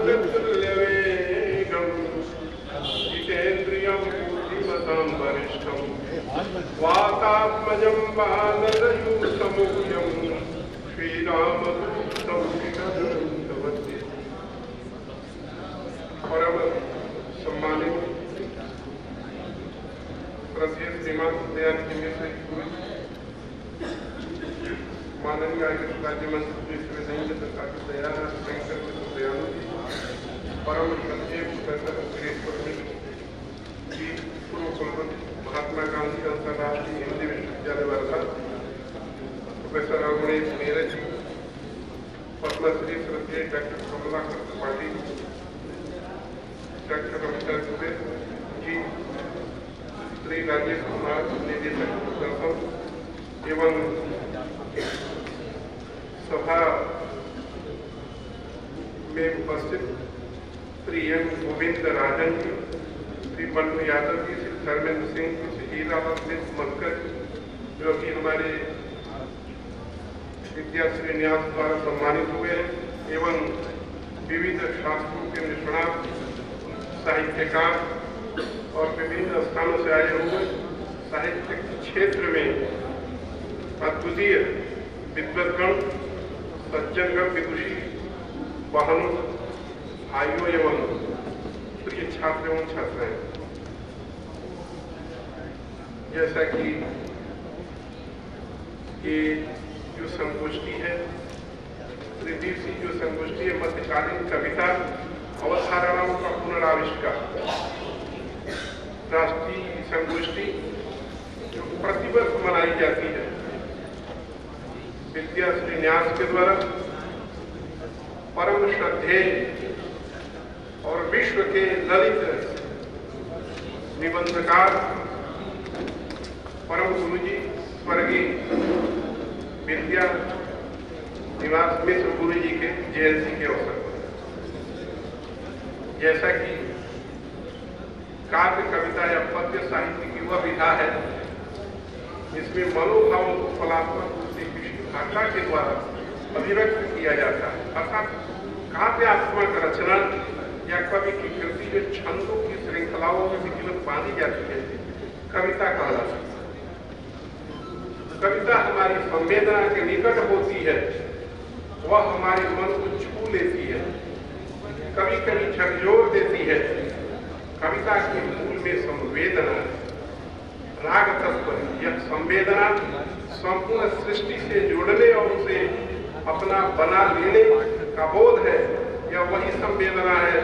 वाक्पटुल्यवेगं जितेन्द्रियं बुद्धिमतां वरिष्ठं वातात्मजं वानरयूथमुख्यं श्रीरामदूतं शरणं परम सम्मानित श्रद्धेय श्रीमान दयानिधि मिश्र माननीय राज्य मंत्री विश्वविद्यालय सरकार की दयालु परम श्रद्धेय प्रोफेसर सुरेश्वर जी पूर्व कुलपति महात्मा गांधी अंतर्राष्ट्रीय हिंदी विश्वविद्यालय वर्धा प्रोफेसर अरुणेश नीरज जी पद्मश्री श्रद्धेय डॉक्टर कमलाकर त्रिपाठी डॉक्टर रविंदर दुबे जी श्री राजेश कुमार निदेशक दर्शन एवं सभा में उपस्थित श्री एम गोविंद राजन जी, श्री बंटू यादव जी, श्री धर्मेंद्र सिंह जी, श्री हीरालाल मलकर जो कि हमारे विद्याश्री न्यास द्वारा सम्मानित हुए हैं एवं विविध शास्त्रों के निष्णात साहित्यकार और विभिन्न स्थानों से आए हुए साहित्य क्षेत्र में अद्वितीय विद्वद्गण सज्जनगण विदुषी वाहनों भाइयों एवं प्रिय छात्र एवं छात्राएं, जैसा कि ये जो संगोष्ठी है त्रिदिवसीय जो संगोष्ठी है मध्यकालीन कविता अवधारणाओं का पुनराविष्कार राष्ट्रीय संगोष्ठी जो प्रतिवर्ष मनाई जाती है विद्याश्री न्यास के द्वारा परम श्रद्धेय और विश्व के ललित निबंधकार परम गुरु जी स्वर्गीय विद्या निवास मिश्र गुरु जी के जयंती के अवसर पर जैसा कि काव्य कविता या पद्य साहित्य की वह विधा है जिसमें मनोभावों को कलात्मक रूप से किसी भाषा के द्वारा अभिव्यक्त किया जाता है, अर्थात काव्यात्मक रचना या कवि की कृति जो छंदों की श्रृंखलाओं में विधिवत बांधी जाती है कविता कहलाती है। कविता हमारी संवेदना के निकट होती है, वह हमारे मन को छू लेती है, कभी कभी झकझोर देती है। कविता के मूल में संवेदना राग तत्व, यह संवेदना संपूर्ण सृष्टि से जुड़ने और उसे अपना बना लेने का बोध है। यह वही संवेदना है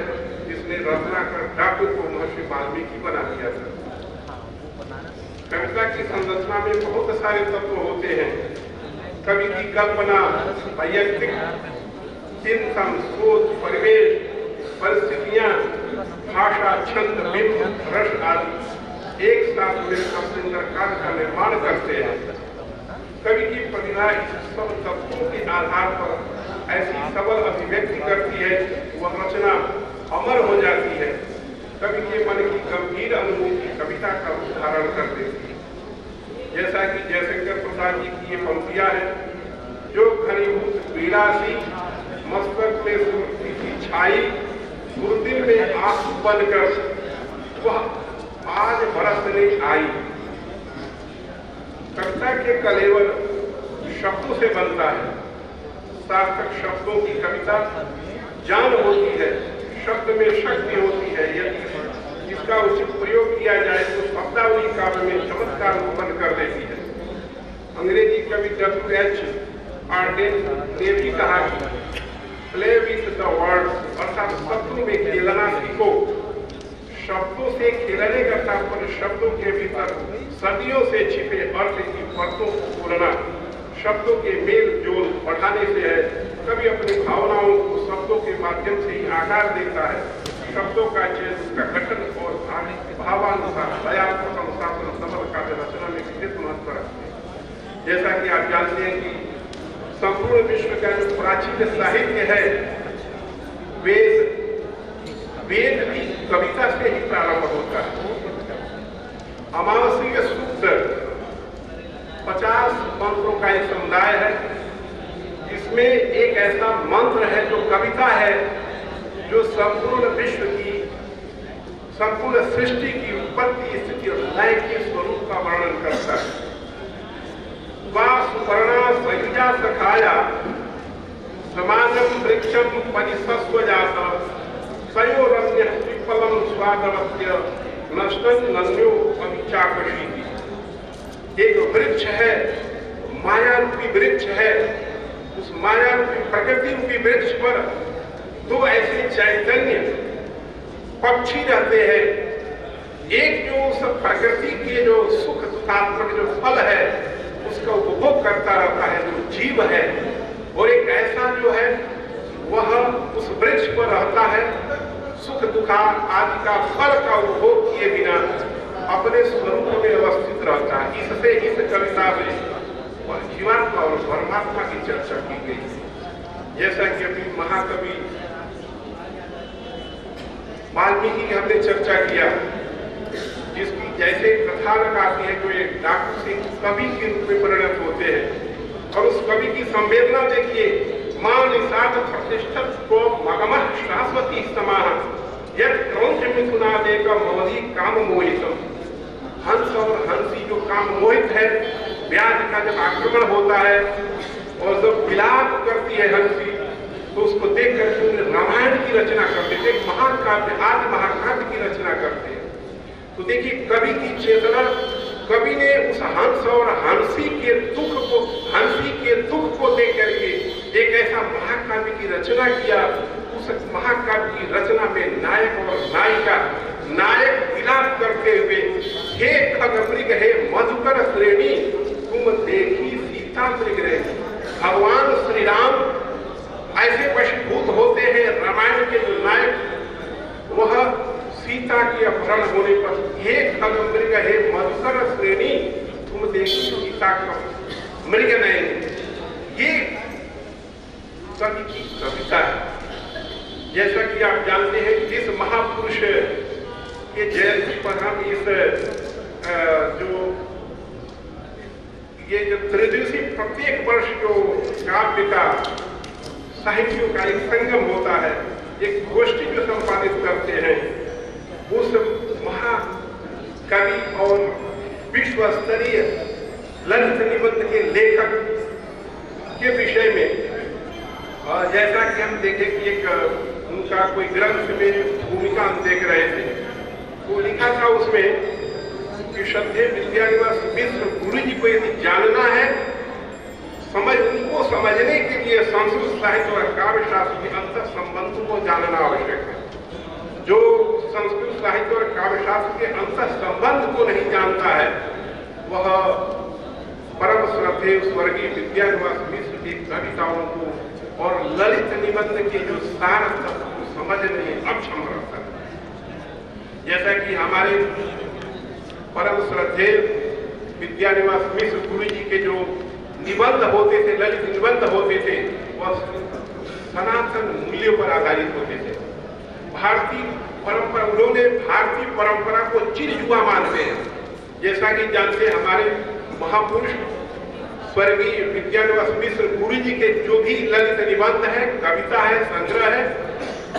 जिसने रत्नाकर ठाकुर को महर्षि वाल्मीकि बना दिया था। कविता की संरचना में बहुत सारे तत्व होते हैं। कवि की कल्पना, वैयक्तिक चिंतन, सोच, परिवेश, परिस्थितियां, भाषा, छंद, बिंब, रस आदि एक साथ मिलकर सुंदर काव्य का निर्माण करते हैं। कवि की प्रतिभा सब तत्वों के आधार पर ऐसी सबल अभिव्यक्ति करती है, वह रचना अमर हो जाती है। कवि के मन की गंभीर अनुभूति कविता का रूप धारण कर देती है। जैसा कि जयशंकर प्रसाद जी की ये पंक्तियां हैं, जो घनीभूत पीड़ा सी मस्तक में स्मृति की छाई, गुरुदिन में आंसू बनकर वह आज बरसने आई। कविता के कलेवर शब्दों से बनता है। सार्थक शब्दों की कविता जान होती है, शब्द में शक्ति होती है। यदि इसका उचित प्रयोग किया जाए तो शब्दावली काव्य में चमत्कार उत्पन्न कर देती है। अंग्रेजी कवि W.H. आर्डेन ने भी कहा कि प्ले विथ द वर्ड्स, अर्थात शब्दों में खेलना सीखो। शब्दों से खेलने का तात्पर्य शब्दों के भीतर सदियों से छिपे अर्थ की परतों को खोलना, शब्दों के मेल जोल बढ़ाने से है। कभी अपनी भावनाओं को शब्दों के माध्यम से ही आकार देता है। शब्दों का चयन, उसका गठन और भावानुसार लयात्मक अनुशासन सबल काव्य रचना में विशेष महत्व रखते हैं। जैसा कि आप जानते हैं कि संपूर्ण विश्व का जो प्राचीन साहित्य है, वेद भी कविता से ही प्रारंभ होता है। अमावस्या सूक्त 50 मंत्रों का एक समुदाय है, जिसमें एक ऐसा मंत्र है जो कविता है, जो संपूर्ण विश्व की, संपूर्ण सृष्टि की उत्पत्ति, स्थिति और लय के स्वरूप का वर्णन करता है। सुपर्णा सयुजा सखाया समाजम वृक्षम परिसस्वजात सयोरन्य विफलम स्वादवत्य नष्टन नन्यो अभिचाकशीति। एक वृक्ष है, माया रूपी वृक्ष है। उस माया रूपी प्रकृति रूपी वृक्ष पर दो ऐसे चैतन्य पक्षी रहते हैं। एक जो उस प्रकृति के जो सुख दुखात्मक जो फल है उसका उपभोग करता रहता है, जो जीव है, और एक ऐसा जो है वह उस वृक्ष पर रहता है, सुख दुखा आदि का फल का उपभोग किए बिना अपने स्वरूप में अवस्थित रहता है। इससे इस कविता में जीवात्मा और परमात्मा की चर्चा की गई। जैसा कि अभी महाकवि वाल्मीकि की हमने चर्चा किया, जिसकी जैसे कथानक आती है, जो एक डाकू से कवि के रूप में परिणत होते हैं, और उस कवि की संवेदना देखिए। मां निषाद प्रतिष्ठित को मगमः शाश्वती समाह यद क्रौंच मिथुनादे का मोदी काम मोहितम। हंस और हंसी जो काम मोहित है, व्याध का जब आक्रमण होता है और जब विलाप करती है हंसी, तो उसको देख करके उन्हें रामायण की रचना करते थे, महाकाव्य आदि महाकाव्य की रचना करते हैं। तो देखिए कवि की चेतना, कवि ने उस हंस और हंसी के दुख को देख करके एक ऐसा महाकाव्य की रचना किया। उस महाकाव्य की रचना में नायक और नायिका, नायक विलाप करते हुए, हे खगमृग हे मधुकर श्रेणी तुम देखी सीता मृग रे। भगवान श्री राम ऐसे वशीभूत होते हैं, रामायण के जो नायक, वह सीता की अपहरण होने पर हे खगमृग हे मधुकर श्रेणी तुम देखी सीता का मृग नहीं। ये कवि की कविता है। जैसा कि आप जानते हैं, जिस महापुरुष के जयंती पर हम इस जो त्रिदिवसीय प्रत्येक वर्ष जो काव्य का साहित्यों का एक संगम होता है, एक गोष्ठी जो संपादित करते हैं, उस महाकवि और विश्व स्तरीय ललित निबंध के लेखक के विषय में, जैसा कि हम देखें कि एक उनका कोई ग्रंथ में भूमिका हम देख रहे थे, वो लिखा था उसमें कि श्रद्धेय विद्यानिवास मिश्र गुरु जी को यदि जानना है, उनको समझने के लिए संस्कृत साहित्य और काव्य शास्त्र के अंतर संबंधों को जानना आवश्यक है। जो संस्कृत साहित्य और काव्य शास्त्र के अंतर संबंध को नहीं जानता है, वह परम श्रद्धेय स्वर्गीय विद्यानिवास मिश्र की कविताओं को और ललित निबंध के जो सार तत्व को समझने में अक्षम रहता है। जैसा कि हमारे परम श्रद्धेय विद्यानिवास मिश्र गुरु जी के जो निबंध होते थे, ललित निबंध होते थे, वह सनातन मूल्यों पर आधारित होते थे। भारतीय परंपरा, उन्होंने भारतीय परंपरा को चिरजुआ मानते हैं। जैसा कि जानते हैं, हमारे महापुरुष स्वर्गीय विद्यानिवास मिश्र गुरु जी के जो भी ललित निबंध है, कविता है, संग्रह है,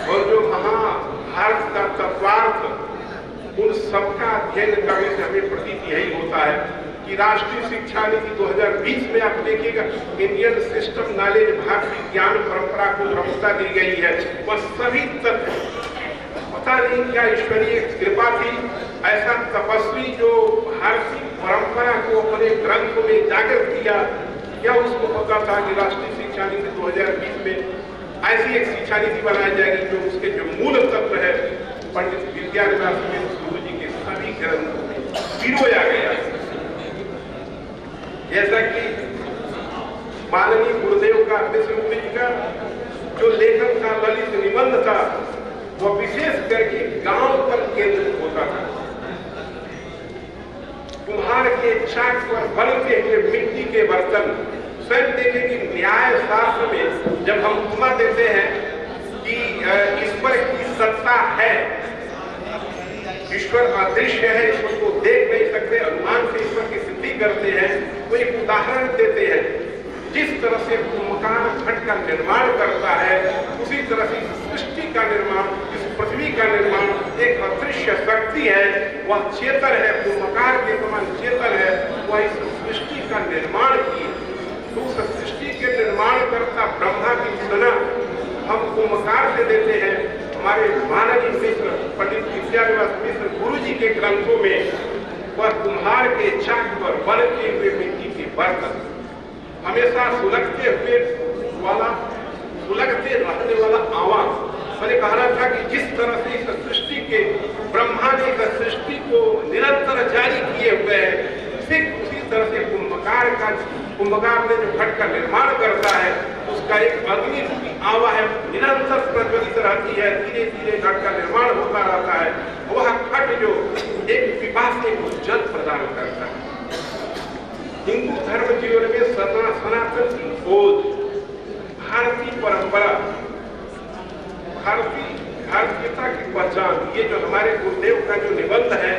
और जो महाभारत का तत्वार्थ, उन सबका अध्ययन करने से हमें प्रतीत यही होता है कि राष्ट्रीय शिक्षा नीति 2020 में आप देखिएगा, इंडियन सिस्टम नॉलेज भारतीय ज्ञान परंपरा को प्रमुखता दी गई है। वह सभी तत्व, पता नहीं क्या ईश्वरीय कृपा थी, ऐसा तपस्वी जो भारतीय परंपरा को अपने ग्रंथों में जागृत किया, क्या उसको पता था कि राष्ट्रीय शिक्षा नीति 2020 में ऐसी एक शिक्षा नीति बनाई जाएगी जो उसके जो मूल तत्व है पंडित विद्यानिवास गुरु जी के सभी ग्रंथों में पिरोया गया। जैसा कि माननीय गुरुदेव का, मिश्र गुरु जी का जो लेखन था, ललित निबंध था, वह विशेष करके गांव पर केंद्रित होता था। कुम्हार के चाक पर बनते हुए मिट्टी के बर्तन, स्वयं देखें कि न्याय शास्त्र में जब हम उपमा देते हैं कि ईश्वर की सत्ता है, ईश्वर अदृश्य है, ईश्वर को देख नहीं सकते, अनुमान से ईश्वर की सिद्धि करते हैं, तो एक उदाहरण देते हैं। जिस तरह से कुम्हार घट का निर्माण करता है, उसी तरह से सृष्टि का निर्माण, इस पृथ्वी का निर्माण एक अदृश्य शक्ति है, वह चेतन है, कुंभकार के समान चेतन है, वह इस सृष्टि का निर्माण की। तो उस सृष्टि के निर्माण करता ब्रह्मा की तुलना हम कुंभकार से देते हैं। हमारे माननीय मिश्र पंडित विद्यानिवास मिश्र गुरु जी के ग्रंथों में वह कुम्हार के चाक पर बनते हुए मिट्टी के बर्तन, हमेशा सुलगते रहने वाला आवाज। मैंने कहा था कि जिस तरह से इस सृष्टि के ब्रह्मा ने इस सृष्टि को निरंतर जारी किए हुए हैं, ठीक उसी तरह से कुंभकार ने जो घट का निर्माण करता है, उसका एक अग्नि रूपी आवा है, निरंतर प्रज्वलित रहती है, धीरे धीरे घट का निर्माण होता रहता है। वह घट जो एक पिपासे को जल प्रदान करता है। हिंदू धर्म जीवन में सनातन की खोज, भारतीय परंपरा, भारतीयता की पहचान, ये जो हमारे गुरुदेव का जो निबंध है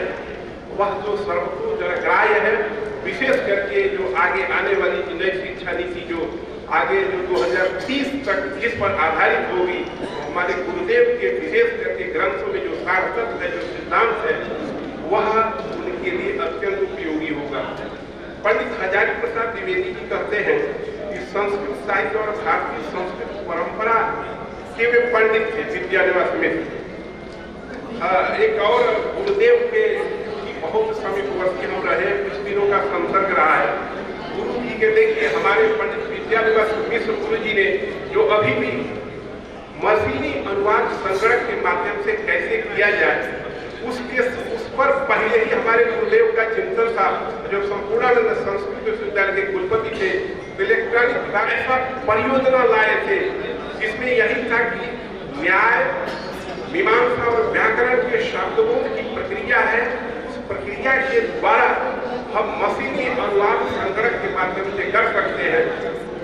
वह जो सर्वतो जनग्राह्य है। विशेष करके जो आगे आने वाली नई शिक्षा नीति जो आगे जो 2030 तक जिस पर आधारित होगी, हमारे गुरुदेव के विशेष करके ग्रंथों में जो सार तत्व है, जो सिद्धांत है, वह उनके लिए अत्यंत उपयोगी होगा। पंडित हजारी प्रसाद द्विवेदी जी कहते हैं कि संस्कृत साहित्य और भारतीय संस्कृत परंपरा के वे पंडित थे, विद्यानिवास मिश्र। एक और गुरुदेव के बहुत समीपवर्ती हम रहे, कुछ दिनों का संसर्ग रहा है गुरु जी के। देखिए हमारे पंडित विद्यानिवास मिश्र गुरु जी ने जो अभी भी मशीनी अनुवाद संगणक के माध्यम से कैसे किया जाए, उस पर पहले ही हमारे गुरुदेव का चिंतन था। जब संपूर्णानंद संस्कृत विश्वविद्यालय के कुलपति थे, इलेक्ट्रॉनिक भाषा परियोजना लाए थे, जिसमें यही था कि न्याय, मीमांसा और व्याकरण के शब्दबोध की प्रक्रिया है, प्रक्रिया के द्वारा हम मशीनी अनुवाद संगणक के माध्यम से कर सकते हैं।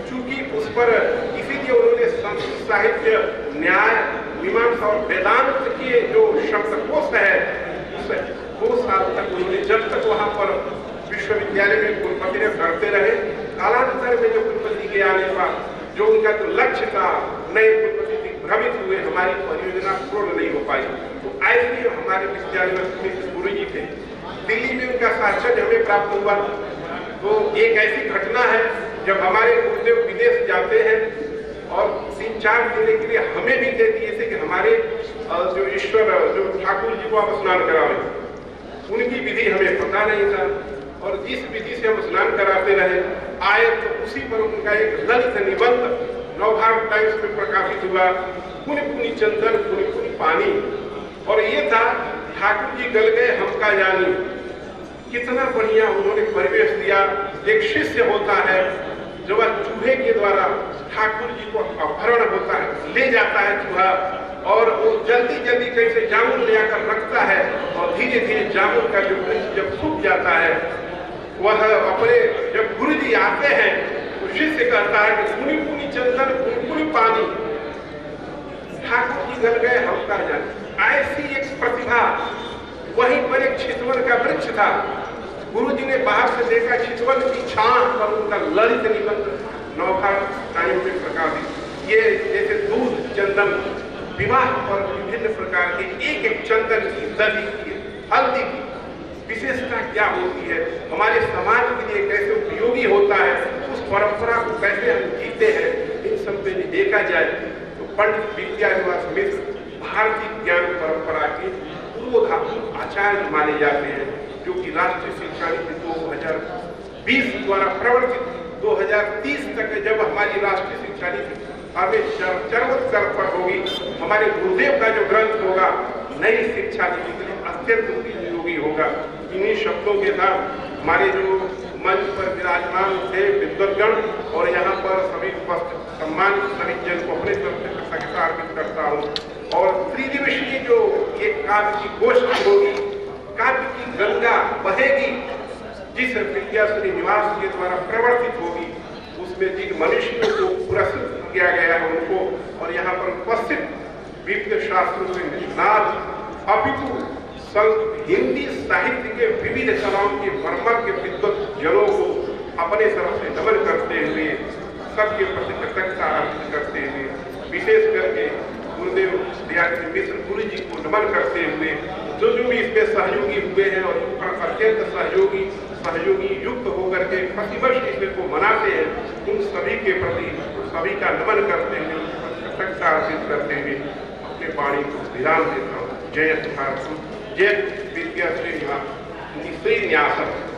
चूंकि उस पर इसीलिए उन्होंने संस्कृत साहित्य, न्याय, मीमांसा और वेदांत के जो शब्दकोश है, उस 2 साल तक उन्होंने, जब तक वहां पर विश्वविद्यालय में कुलपति ने करते रहे, कालांतर में जो कुलपति के आने पर जो उनका जो लक्ष्य था, नए कुलपति भ्रमित हुए, हमारी परियोजना पूर्ण नहीं हो पाई। तो ऐसे हमारे विद्यालय गुरु जी थे। दिल्ली में उनका साक्षात हमें प्राप्त हुआ। तो एक ऐसी घटना है जब हमारे गुरुदेव विदेश जाते हैं और 3-4 दिन के लिए हमें भी दे दिए थे कि हमारे जो ईश्वर जो ठाकुर जी को आप स्नान करावे, उनकी विधि हमें पता नहीं था। और जिस विधि से हम स्नान कराते रहे आए, तो उसी पर उनका एक ललित निबंध नवभारत टाइम्स में प्रकाशित हुआ, पुनि पुनि चंदन पुनि पुनि पानी। और ये था ठाकुर जी गल गए हमका जानी। कितना बढ़िया उन्होंने परिवेश दिया। एक शिष्य होता है जो वह चूहे के द्वारा ठाकुर जी को अपहरण होता है, ले जाता है चूहा, और वो जल्दी जल्दी कहीं से जामुन ले आकर रखता है, और धीरे धीरे जामुन का जो वृक्ष जब सूख जाता है, वह अपने जब गुरु जी आते हैं तो शिष्य कहता है कि पुनि पुनि चंदन पुनि पुनि पानी, ठाकुर जी गल गए हमका जानी। ऐसी एक प्रतिभा। वहीं पर एक छितवन का वृक्ष था, गुरु जी ने बाहर से देखा, छितवन की छां पर उनका ललित निबंध नवभारत टाइम में प्रकाशित। ये जैसे दूध, चंदन, विवाह पर विभिन्न प्रकार के एक एक चंदन की, दही की, हल्दी की विशेषता क्या होती है, हमारे समाज के लिए कैसे उपयोगी होता है, उस परंपरा को कैसे हम जीते हैं, इन सब में देखा जाए तो पंडित विद्यानिवास मिश्र भारतीय ज्ञान परंपरा के पूर्वोधात आचार्य माने जाते हैं, जो कि राष्ट्रीय शिक्षा नीति 2020 द्वारा प्रवर्तित 2030 तक जब हमारी राष्ट्रीय शिक्षा नीति हमें चरमोत्कर्ष पर होगी, हमारे गुरुदेव का जो ग्रंथ होगा नई शिक्षा नीति के लिए अत्यंत उपयोगी होगा। इन्हीं शब्दों के साथ हमारे जो मंच पर विराजमान थे विद्वद्गण और यहाँ पर सभी सम्मानित सभी जन को अपने तरफ से कृतज्ञता अर्पित करता हूँ। और त्रिदिवसीय जो एक काव्य की गोष्ठी होगी, काव्य की गंगा बहेगी, जिस विद्या श्रीनिवास के द्वारा प्रवर्तित होगी, उसमें जिन मनुष्यों को पुरस्कृत किया गया है उनको, और यहाँ पर उपस्थित विविध शास्त्रों से निष्णात अपितु हिंदी साहित्य के विविध कलाओं के वर्मा के विद्वत जनों को अपने तरफ से नमन करते हुए, सबके प्रति कृतज्ञता अर्पित करते हुए, विशेष करके गुरुदेव दयानिधि मिश्र गुरु जी को नमन करते हुए जो भी इसमें सहयोगी हुए हैं और अत्यंत सहयोगी युक्त होकर के प्रतिवर्ष इसमें को मनाते हैं, उन सभी के प्रति सभी का नमन करते हुए कृतज्ञता अर्पित करते हुए अपने वाणी को विराम देता हूँ। जय भारत, जय विद्या श्री न्यास।